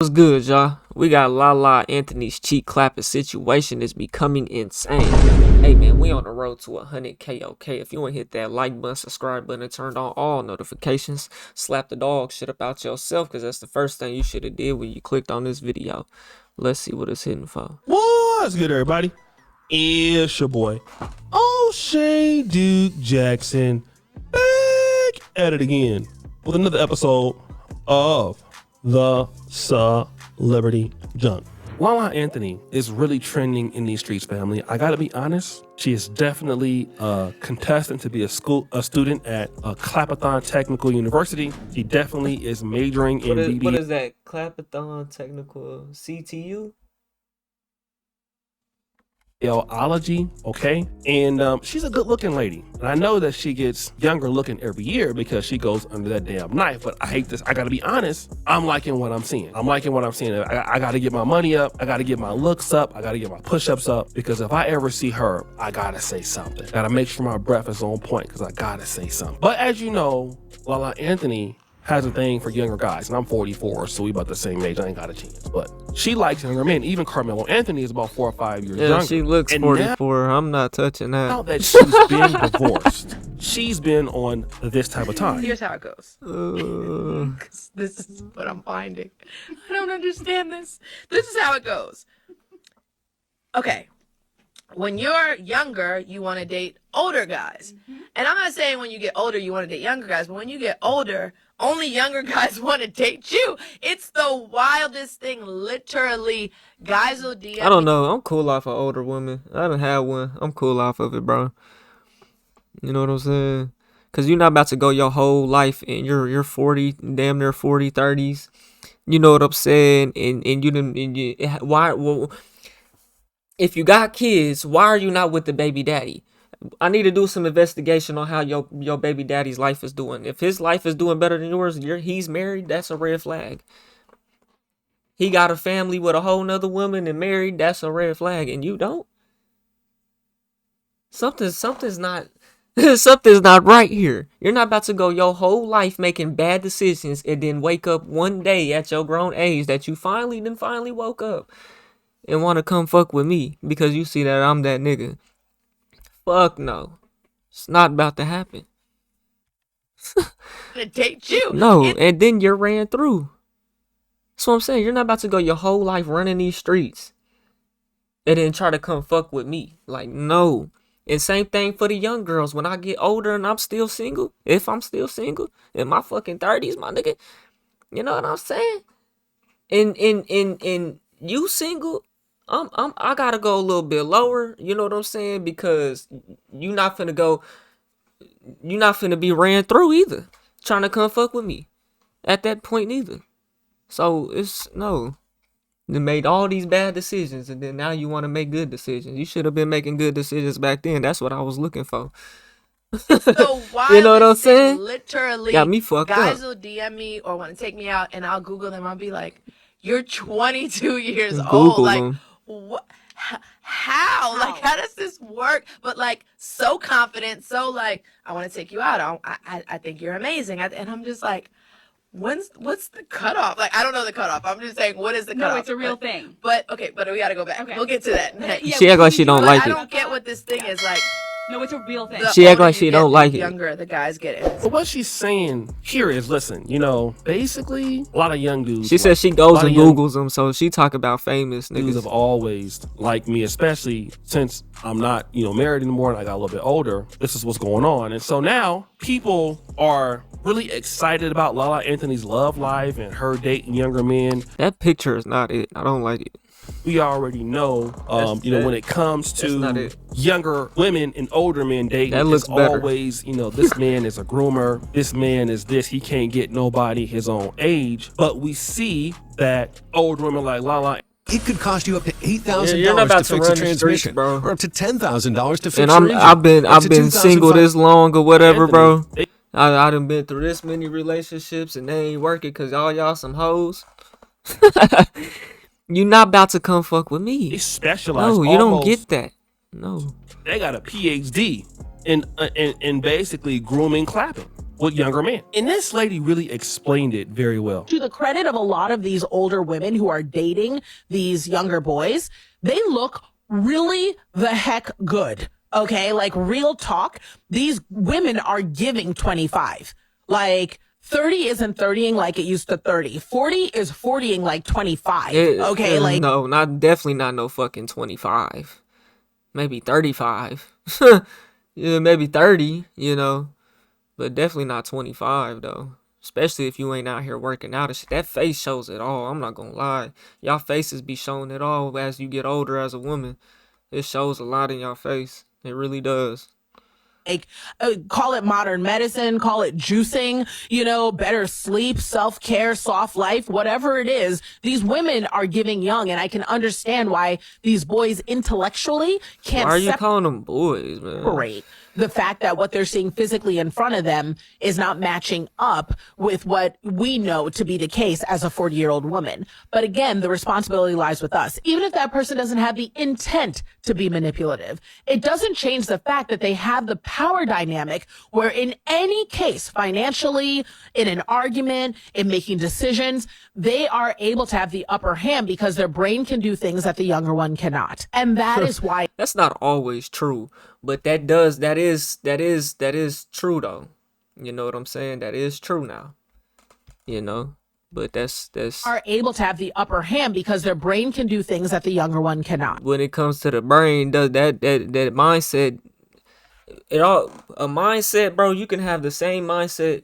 What's good, y'all? We got Lala Anthony's cheek clapping situation is becoming insane. Hey man, we on the road to 100K, okay? If you want to hit that like button, subscribe button, and turn on all notifications, slap the dog shit about yourself, because that's the first thing you should have did when you clicked on this video. Let's see what it's hitting for. What's good, everybody? It's your boy, O'Shea Duke Jackson, back at it again with another episode of the Celebrity Junk. Lala Anthony is really trending in these streets, family. I gotta be honest, she is definitely a contestant to be a student at Clapathon Technical University. She definitely is majoring in BBL. What is that? Clapathon Technical CTU? Ology, okay? And she's a good looking lady. And I know that she gets younger looking every year because she goes under that damn knife, but I hate this. I gotta be honest, I'm liking what I'm seeing. I gotta get my money up. I gotta get my looks up. I gotta get my push-ups up, because if I ever see her, I gotta say something. Gotta make sure my breath is on point, because I gotta say something. But as you know, Lala Anthony has a thing for younger guys, and I'm 44, so we about the same age. I ain't got a chance. But she likes younger men. Even Carmelo Anthony is about 4 or 5 years younger. She looks 44. I'm not touching that. Now that she's been divorced, she's been on this type of time. Here's how it goes. 'Cause this is what I'm finding. I don't understand this. This is how it goes. Okay. When you're younger, you want to date older guys. And I'm not saying when you get older, you want to date younger guys, but when you get older, only younger guys want to date you. It's the wildest thing. Literally, guys will DM. I don't know. I'm cool off of older women. I done had one. I'm cool off of it, bro. You know what I'm saying? Because you're not about to go your whole life and you're 40, damn near 40, 30s. You know what I'm saying? And you didn't. Why? Well, if you got kids, why are you not with the baby daddy? I need to do some investigation on how your baby daddy's life is doing. If his life is doing better than yours, he's married, that's a red flag. He got a family with a whole nother woman and married, that's a red flag, and you don't? Something's not something's not right here. You're not about to go your whole life making bad decisions and then wake up one day at your grown age that you finally woke up and want to come fuck with me because you see that I'm that nigga. Fuck no. It's not about to happen. To date you. No, and then you're ran through. That's what I'm saying. You're not about to go your whole life running these streets and then try to come fuck with me. Like, no. And same thing for the young girls. When I get older and I'm still single, if I'm still single, in my fucking 30s, my nigga. You know what I'm saying? And you single, I gotta go a little bit lower, you know what I'm saying? Because you're not finna be ran through either, trying to come fuck with me at that point either. So it's no. You made all these bad decisions and then now you want to make good decisions. You should have been making good decisions back then. That's what I was looking for. So why? You know what I'm saying? Literally, got me fucked guys up. will DM me or want to take me out, and I'll Google them. I'll be like, "You're 22 years Google old." Like, them. what? How? Like, how does this work? But like, so confident, so like, I want to take you out. I think you're amazing. And I'm just like, what's the cutoff? Like, I don't know the cutoff. I'm just saying, what is the cutoff? No, it's a real thing. But okay, but we gotta go back. Okay. We'll get to that next. Yeah, She act like she don't like I it. don't get what this thing is like. No, it's a real thing. The She act older like you she get, don't the like it. younger the guys get it. But what she's saying here is, listen, you know, basically, a lot of young dudes. She says she a goes lot and of young Googles them, so she talk about famous dudes have niggas. always liked me, especially since I'm not, married anymore and I got a little bit older. This is what's going on. And so now people are really excited about Lala Anthony's love life and her dating younger men. That picture is not it. I don't like it. We already know, when it comes not to it. younger women and older men dating, That looks it's better. always, this man is a groomer. This man is this. He can't get nobody his own age. But we see that old women like Lala. It could cost you up to $8,000 You're not about to to fix a run the streets, transmission, bro. or up to $10,000 to fix And your engine. I've been Up to single $2,500 this long or whatever, bro. Anthony, I done been through this many relationships and they ain't working because all y'all some hoes. You not about to come fuck with They me. specialize. No, you don't almost- get that. No. They got a PhD in basically grooming clapping. with younger men. And this lady really explained it very well. To the credit of a lot of these older women who are dating these younger boys, they look really the heck good. Okay, like real talk. These women are giving 25. Like 30 isn't 30ing like it used to 30. 40 is 40ing like 25. Okay, like no, definitely not no fucking 25. Maybe 35. Yeah, maybe 30, you know. But definitely not 25 though. Especially if you ain't out here working out and shit. That face shows it all. I'm not gonna lie. Y'all faces be showing it all as you get older as a woman. It shows a lot in your face. It really does. Call it modern medicine, call it juicing, you know, better sleep, self-care, soft life, whatever it is. These women are giving young, and I can understand why these boys intellectually can't Why are you calling them boys, man? separate the fact that what they're seeing physically in front of them is not matching up with what we know to be the case as a 40-year-old woman. But again, the responsibility lies with us. Even if that person doesn't have the intent to be manipulative, it doesn't change the fact that they have the power dynamic where in any case, financially, in an argument, in making decisions, they are able to have the upper hand because their brain can do things that the younger one cannot. And that is why That's not always true, but that is true though. You know what I'm saying? That is true now. You know, but that's are able to have the upper hand because their brain can do things that the younger one cannot. when it comes to the brain, does that mindset, it all a mindset, bro. You can have the same mindset.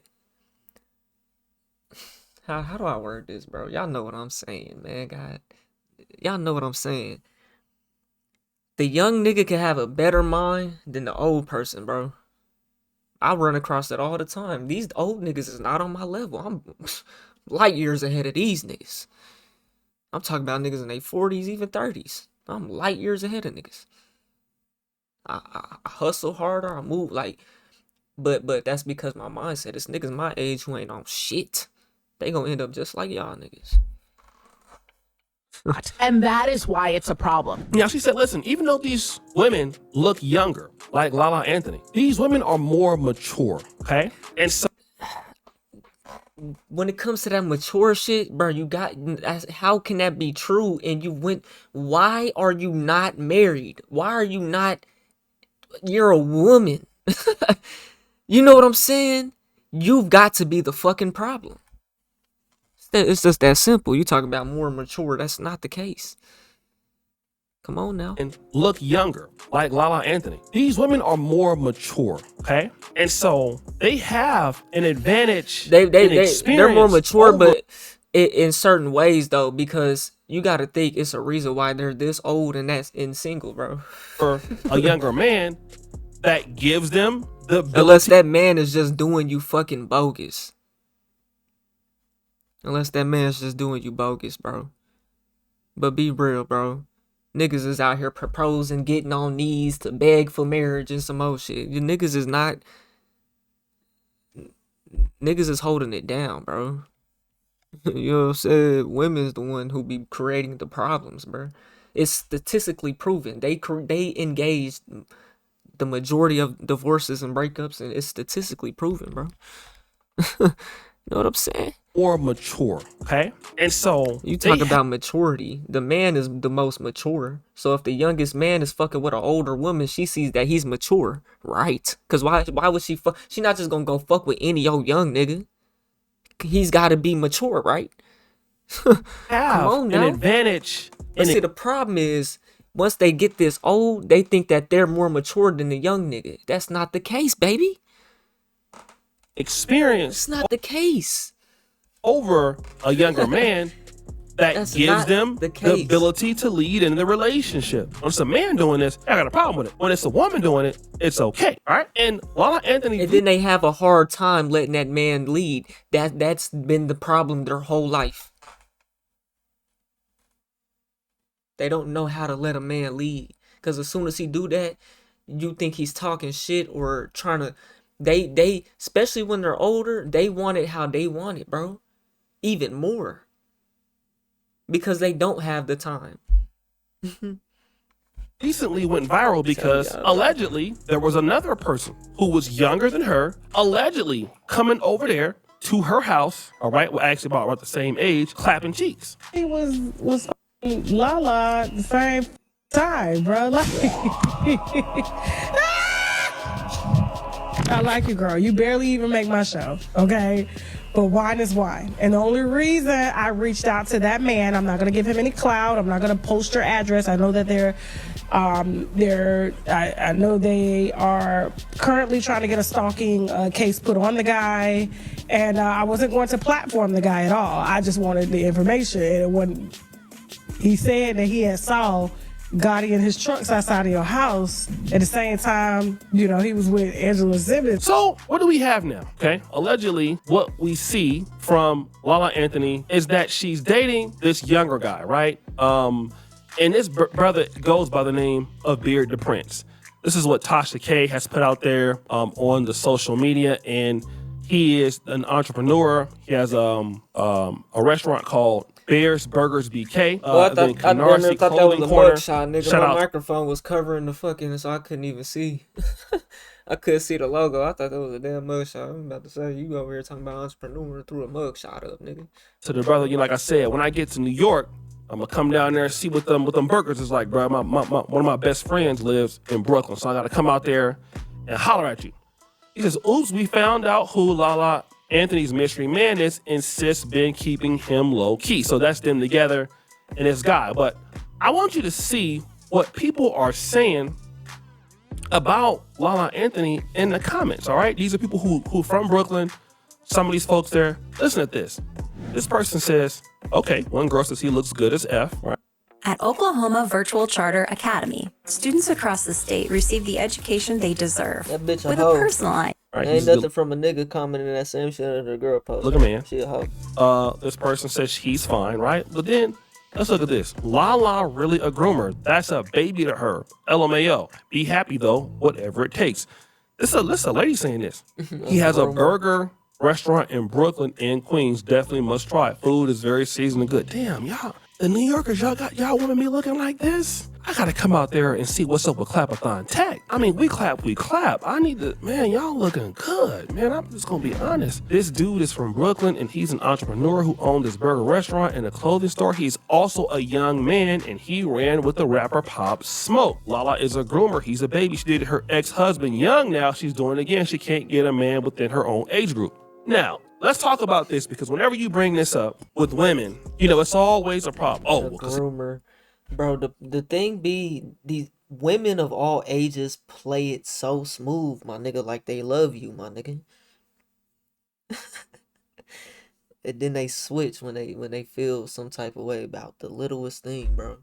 How do I word this, bro? Y'all know what I'm saying, man. God, y'all know what I'm saying. The young nigga can have a better mind than the old person, bro. I run across that all the time. These old niggas is not on my level. I'm light years ahead of these niggas. I'm talking about niggas in their 40s, even 30s. I'm light years ahead of niggas. I hustle harder. I move like, but that's because my mindset is niggas my age who ain't on shit. They gonna end up just like y'all niggas. And that is why it's a problem. Now, she said, listen, even though these women look younger, like Lala Anthony, these women are more mature, okay? And so When it comes to that mature shit, bro, how can that be true? And why are you not married? Why are you not, you're a woman. You know what I'm saying? You've got to be the fucking problem. It's just that simple. You talking about more mature. That's not the case. Come on now. and look younger, like Lala Anthony. These women are more mature, okay? And so they have an advantage. They're more experience mature, over- but in certain ways though, because you got to think it's a reason why they're this old and that's in single, bro. for a younger man that gives them the ability. Unless that man is just doing you fucking bogus. Unless that man's just doing you bogus, bro. But be real, bro. Niggas is out here proposing, getting on knees to beg for marriage and some old shit. You niggas is not. Niggas is holding it down, bro. You know what I'm saying? Women's the one who be creating the problems, bro. It's statistically proven. They engaged the majority of divorces and breakups, and it's statistically proven, bro. You know what I'm saying? More mature, okay? And so You talk about maturity. The man is the most mature. So if the youngest man is fucking with an older woman, she sees that he's mature, right? Cause why would she fuck? She not just gonna go fuck with any old young nigga. He's got to be mature, right? have Come on an now. advantage. But see, the problem is once they get this old, they think that they're more mature than the young nigga. That's not the case, baby. Experience It's not the case. over a younger man that That's gives not them the the case. ability to lead in the relationship. When it's a man doing this, I got a problem with it. When it's a woman doing it, it's okay. All right. And Lala Anthony, And then they have a hard time letting that man lead. That's been the problem their whole life. They don't know how to let a man lead. Cause as soon as he do that, you think he's talking shit or trying to. They especially when they're older, they want it how they want it, bro. Even more. Because they don't have the time. recently went viral because allegedly there was another person who was younger than her, allegedly coming over there to her house, all right, well, actually about the same age, clapping cheeks. He was Lala at the same time, bro. Like, I like you, girl. You barely even make my show, okay? But wine is wine. And the only reason I reached out to that man, I'm not gonna give him any clout. I'm not gonna post your address. I know that I know they are currently trying to get a stalking case put on the guy, and I wasn't going to platform the guy at all. I just wanted the information. And when he said that he had saw Gotti in his trucks outside of your house, at the same time, you know, he was with Angela Simmons. So what do we have now? Okay, allegedly, what we see from Lala Anthony is that she's dating this younger guy, right? And this brother goes by the name of Beard the Prince. This is what Tasha K has put out there on the social media, and he is an entrepreneur. He has a restaurant called Bears Burgers BK. I thought that was a mugshot, nigga. Shout My out. microphone was covering the fucking, so I couldn't even see. I couldn't see the logo. I thought that was a damn mugshot. I'm about to say, you over here talking about entrepreneur and threw a mugshot up, nigga. To the brother, you know, like I said, when I get to New York, I'm gonna come down there and see what them burgers is like, bro. One of my best friends lives in Brooklyn, so I gotta come out there and holler at you. He says, oops, we found out who Lala Anthony's mystery man is, and sis been keeping him low key. So that's them together and this guy. But I want you to see what people are saying about Lala Anthony in the comments, all right? These are people who from Brooklyn, some of these folks there. Listen to this. This person says, okay, one girl says he looks good as F, right? At Oklahoma Virtual Charter Academy, students across the state receive the education they deserve That bitch a with hoe. a personalized. Right, Ain't nothing from a nigga commenting that same shit that the girl posted. Look at man. She a hoe. This person says he's fine, right? But then let's look at this. Lala really a groomer. That's a baby to her. LMAO. Be happy though, whatever it takes. This is a lady saying this. He has a burger restaurant in Brooklyn and Queens. Definitely must try it. Food is very seasoned and good. Damn, y'all. The New Yorkers, y'all want me looking like this? I gotta come out there and see what's up with Clapathon Tech. I mean, we clap. I need to, man, y'all looking good, man. I'm just gonna be honest. This dude is from Brooklyn and he's an entrepreneur who owned this burger restaurant and a clothing store. He's also a young man and he ran with the rapper Pop Smoke. Lala is a groomer. He's a baby. She did her ex-husband young. Now she's doing it again. She can't get a man within her own age group. Now, let's talk about this because whenever you bring this up with women, you know, it's always a problem. Oh, The groomer. Bro, the thing be, these women of all ages play it so smooth, my nigga, like they love you, my nigga. And then they switch when they feel some type of way about the littlest thing, bro.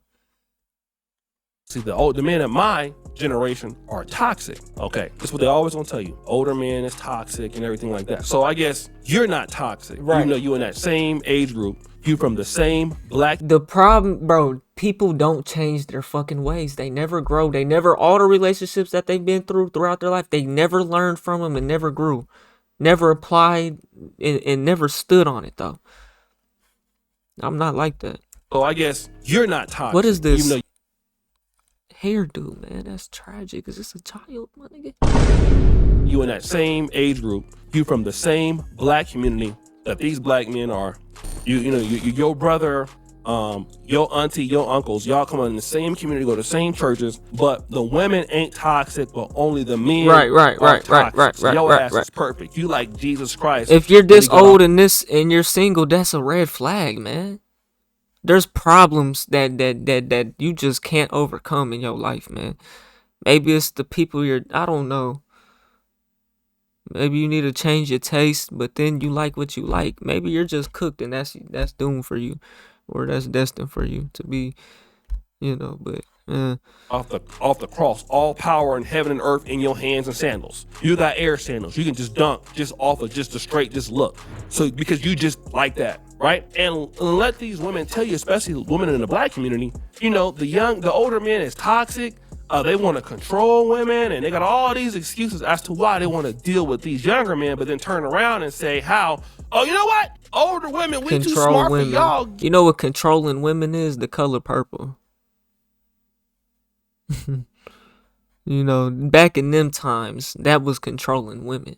see, the men in my generation are toxic. Okay, that's what they always gonna tell you. Older men is toxic and everything like that. So I guess you're not toxic. Right. Even though you in that same age group. You from the same black. The problem, bro, people don't change their fucking ways. They never grow. They never, all the relationships that they've been throughout their life, they never learned from them and never grew. Never applied and never stood on it, though. I'm not like that. So I guess you're not toxic. What is this? Even though Hairdo, man, that's tragic. Is this a child, my nigga? you in that same age group. You from the same black community that these black men are. Your brother, your auntie, your uncles, y'all come in the same community, go to the same churches, but the women ain't toxic, but only the men Right. So your ass is perfect. You like Jesus Christ. If you're this old and you're single, that's a red flag, man. There's problems that you just can't overcome in your life, man. Maybe it's the people I don't know. Maybe you need to change your taste, but then you like what you like. Maybe you're just cooked and that's doomed for you, or that's destined for you to be, but off the cross, all power in heaven and earth in your hands and sandals. You got air sandals. You can just dunk just off of just a straight just look. So because you just like that, right? And let these women tell you, especially women in the black community, the older men is toxic. They want to control women, and they got all these excuses as to why they want to deal with these younger men, but then turn around and say you know what? Older women, we too smart for y'all. You know what controlling women is? The color purple. You know, back in them times, that was controlling women.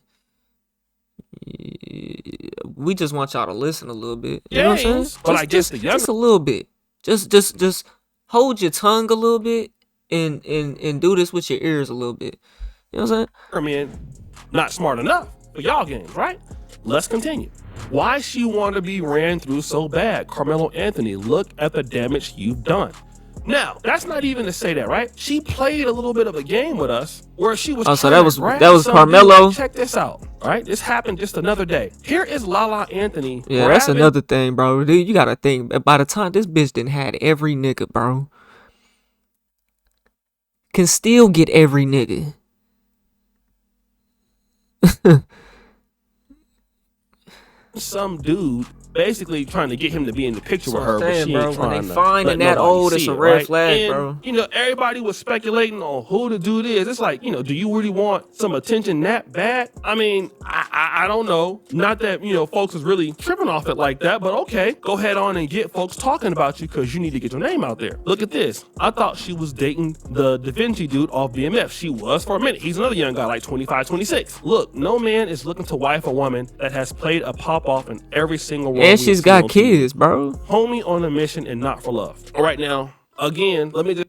We just want y'all to listen a little bit. You know what I'm saying? But I guess the younger just a little bit. Just hold your tongue a little bit and do this with your ears a little bit. You know what I'm saying? men not smart enough for y'all games, right? Let's continue. Why she want to be ran through so bad? Carmelo Anthony, look at the damage you've done. Now, that's not even to say that, right? She played a little bit of a game with us where she was So trying that was to grab Carmelo. Like, check this out, right? This happened just another day. Here is Lala Anthony. Yeah, that's another thing, bro. Dude, you gotta think. By the time this bitch done had every nigga, bro, can still get every nigga. Some dude basically trying to get him to be in the picture with her, but she bro, ain't when trying they to finding let that nobody old, see it's a it, red right? flag, And, bro. you know, everybody was speculating on who the dude is. It's like, you know, do you really want some attention that bad? I mean, I don't know. Not that, you know, folks is really tripping off it like that, but okay, go ahead on and get folks talking about you because you need to get your name out there. Look at this. I thought she was dating the Da Vinci dude off BMF. She was for a minute. He's another young guy, like 25, 26. Look, no man is looking to wife a woman that has played a pop-off in every single role. And she's got kids, bro. Homie on a mission and not for love. All right, now, again, let me just...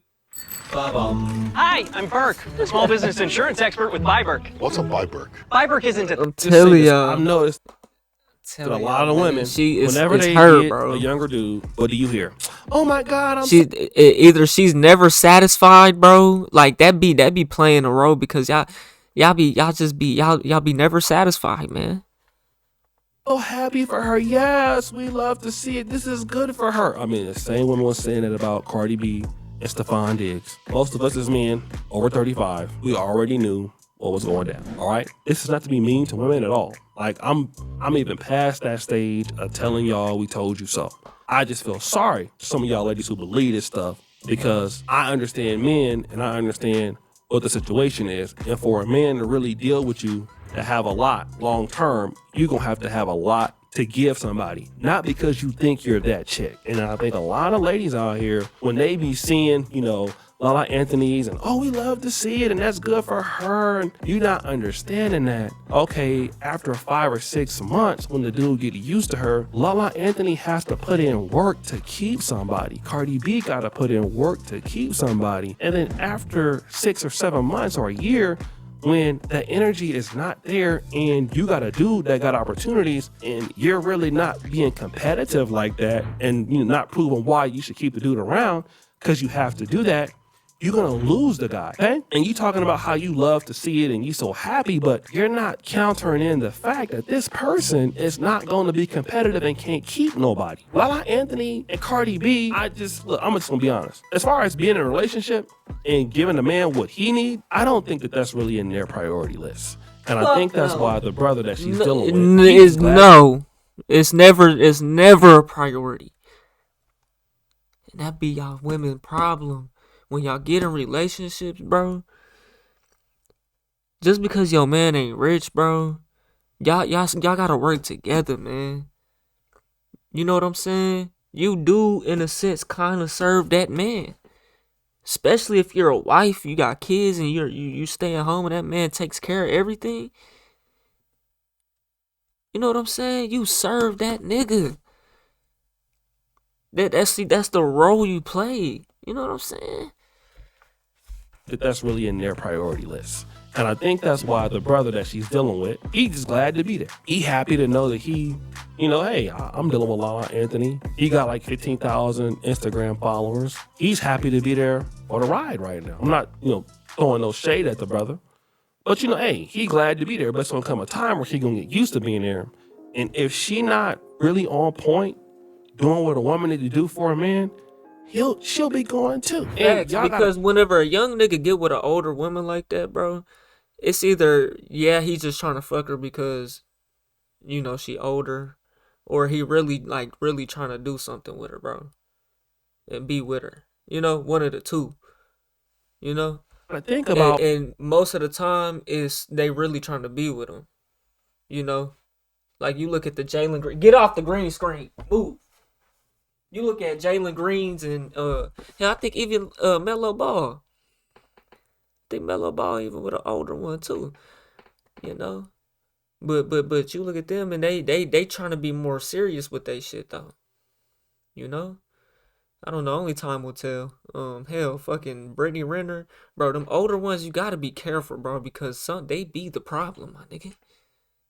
Hi, I'm Burke, small business insurance expert with Byberk. What's a Byberk? Byberk isn't a... I'm telling y'all. I've noticed that a lot of women, whenever it's they her, get bro. a younger dude, what do you hear? Oh my God, Either she's never satisfied, bro. Like that be playing a role because y'all be never satisfied, man. so happy for her. Yes, we love to see it. This is good for her. I mean, the same woman was saying it about Cardi B and Stephon Diggs. Most of us as men over 35, we already knew what was going down. All right, this is not to be mean to women at all. Like I'm even past that stage of telling y'all we told you so. I just feel sorry for some of y'all ladies who believe this stuff because I understand men and I understand what the situation is. And for a man to really deal with you, to have a lot long term, you're gonna have to have a lot to give somebody, not because you think you're that chick. And I think a lot of ladies out here, when they be seeing, you know, Lala Anthony's and oh, we love to see it and that's good for her, and you not understanding that, okay, after 5 or 6 months, when the dude get used to her, Lala Anthony has to put in work to keep somebody. Cardi B gotta put in work to keep somebody. And then after 6 or 7 months or a year, when the energy is not there and you got a dude that got opportunities and you're really not being competitive like that and you know, not proving why you should keep the dude around because you have to do that, you're gonna lose the guy, okay? And you talking about how you love to see it and you so happy, but you're not countering in the fact that this person is not gonna be competitive and can't keep nobody. Lala Anthony and Cardi B, I'm just gonna be honest. As far as being in a relationship and giving a man what he needs, I don't think that that's really in their priority list. And I think that's why the brother that she's dealing with it's never a priority. And that be y'all women problem. When y'all get in relationships, bro, just because your man ain't rich, bro, y'all gotta work together, man. You know what I'm saying? You do, in a sense, kind of serve that man. Especially if you're a wife, you got kids, and you stay at home, and that man takes care of everything. You know what I'm saying? You serve that nigga. That's the role you play. You know what I'm saying? That that's really in their priority list. And I think that's why the brother that she's dealing with, he's just glad to be there. He happy to know that he, you know, hey, I'm dealing with Lala Anthony. He got like 15,000 Instagram followers. He's happy to be there for the ride right now. I'm not, you know, throwing no shade at the brother. But, you know, hey, he glad to be there. But it's going to come a time where he going to get used to being there. And if she not really on point, doing what a woman need to do for a man, she'll be going too. And because whenever a young nigga get with an older woman like that, bro, it's either, yeah, he's just trying to fuck her because, you know, she older, or he really trying to do something with her, bro, and be with her. You know, one of the two. You know? I think about... And most of the time, is they really trying to be with him. You know? Like, you look at the Jalen Green. Get off the green screen. Move. You look at Jalen Greens and I think even Melo Ball. think Melo ball even with an older one too. You know. But you look at them and they trying to be more serious with they shit though. You know? I don't know, only time will tell. Hell, fucking Brittany Renner, bro, them older ones you gotta be careful, bro, because they be the problem, my nigga.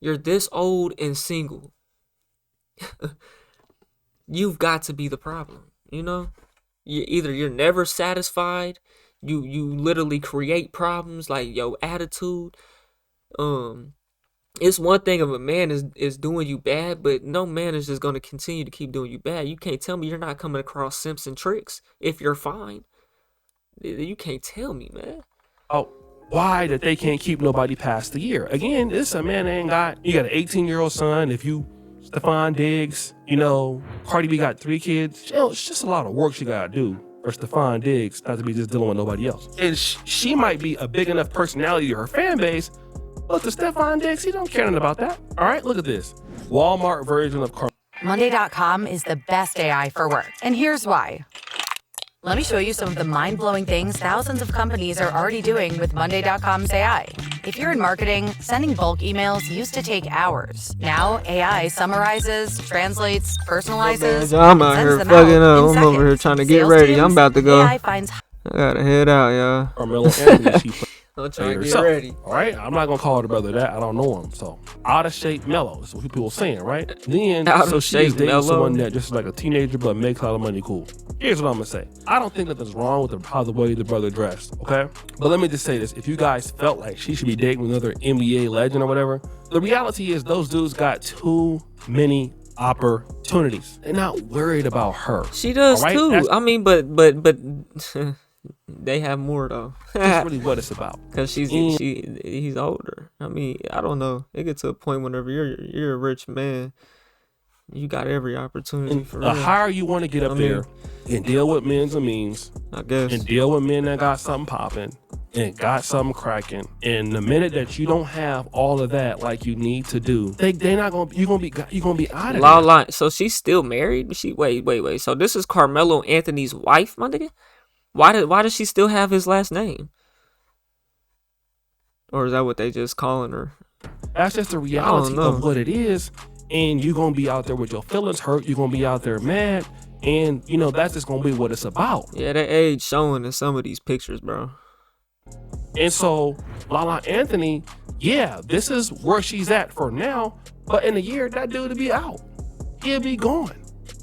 You're this old and single. You've got to be the problem, you know? You're never satisfied, you literally create problems, like your attitude. It's one thing if a man is doing you bad, but no man is just gonna continue to keep doing you bad. You can't tell me you're not coming across simps and tricks if you're fine. You can't tell me, man. Oh, why that they can't keep nobody past the year? Again, this a man ain't got. You got an 18-year-old son. If you Stephon Diggs, you know, Cardi B got 3 kids. You know, it's just a lot of work she gotta do for Stephon Diggs not to be just dealing with nobody else. And she might be a big enough personality to her fan base. Look, the Stephon Diggs, he don't care nothing about that. All right, look at this. Walmart version of Monday.com is the best AI for work, and here's why. Let me show you some of the mind-blowing things thousands of companies are already doing with Monday.com's AI. If you're in marketing, sending bulk emails used to take hours. Now, AI summarizes, translates, personalizes, I'm out and here sends them fucking out up. in I'm over here seconds. trying to get Sales ready. I'm teams, about to go. AI finds I gotta head out, y'all. Carmelo Anthony, she played I'm trying to get herself. ready. All right, I'm not gonna call her brother that. I don't know him. So out of shape Melo is what people are saying, right? Then Out of so she is shape dating Melo. someone that just like a teenager but makes a lot of money. Cool. Here's what I'm gonna say. I don't think nothing's wrong with how the way the brother dressed. Okay, but let me just say this: if you guys felt like she should be dating another NBA legend or whatever, the reality is those dudes got too many opportunities. They're not worried about her. She does all right? too. That's I mean, but they have more though. just really what it's about. Cause he's older. I mean, I don't know. It gets to a point whenever you're a rich man, you got every opportunity And for the real. higher you want to get up there and deal with men's and means, I guess. and deal with men that got something popping and got something cracking. And the minute that you don't have all of that like you need to do, they not gonna you're gonna be out of there. Lala, so she's still married? Wait. So this is Carmelo Anthony's wife, my nigga? Why does she still have his last name? Or is that what they just calling her? That's just the I reality don't know. of what it is. And you're gonna be out there with your feelings hurt. You're gonna be out there mad, and you know that's just gonna be what it's about. Yeah, that age showing in some of these pictures, bro. And so Lala Anthony, yeah, this is where she's at for now. But in a year, that dude will be out. He'll be gone.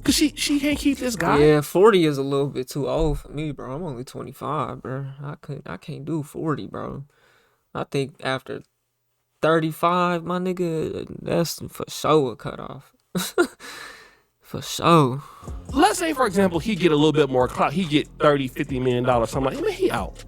Cause she can't keep this guy. Yeah, 40 is a little bit too old for me, bro. I'm only 25, bro. I can't do 40, bro. I think after 35, my nigga, that's for sure a cutoff. For sure. Let's say, for example, he get a little bit more clout. He get $30-50 million, something like that. Man, he out.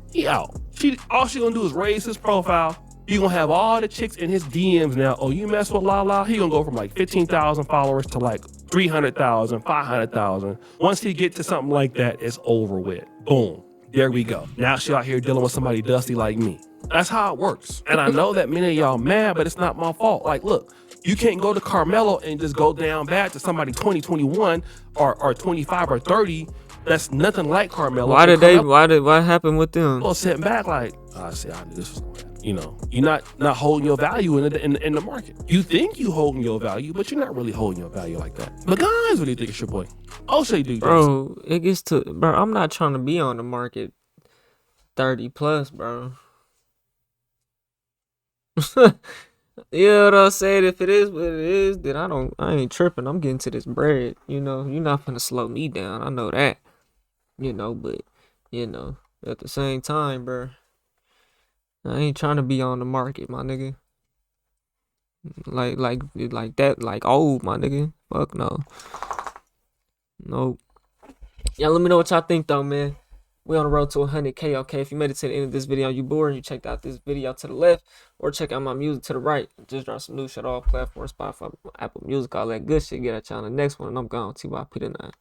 All she gonna do is raise his profile. You gonna have all the chicks in his DMs now. Oh, you mess with Lala? He gonna go from like 15,000 followers to like 300,000, 500,000. Once he get to something like that, it's over with. Boom. There we go. Now she out here dealing with somebody dusty like me. That's how it works. And I know that many of y'all mad, but it's not my fault. Like, look, you can't go to Carmelo and just go down bad to somebody 20, 21 or 25 or 30. That's nothing like Carmelo. What happened with them? Well, sitting back like, I knew this was gonna happen. You know, you're not holding your value in the market. You think you holding your value, but you're not really holding your value like that. But guys, what do you think it's your boy? Also, do bro, it gets to, bro, I'm not trying to be on the market 30 plus, bro. Yeah, what I said, if it is what it is, then I ain't tripping. I'm getting to this bread. You know, you're not gonna slow me down. I know that. You know, but you know, at the same time, bro, I ain't trying to be on the market, my nigga. Like that, like old, my nigga. Fuck no. Nope. Yeah, let me know what y'all think though, man. We on the road to 100K, okay? If you made it to the end of this video, you bored and you checked out this video to the left, or check out my music to the right. Just dropped some new shit off platforms, Spotify, Apple Music, all that good shit. Get at y'all on the next one, and I'm gone. TYP tonight.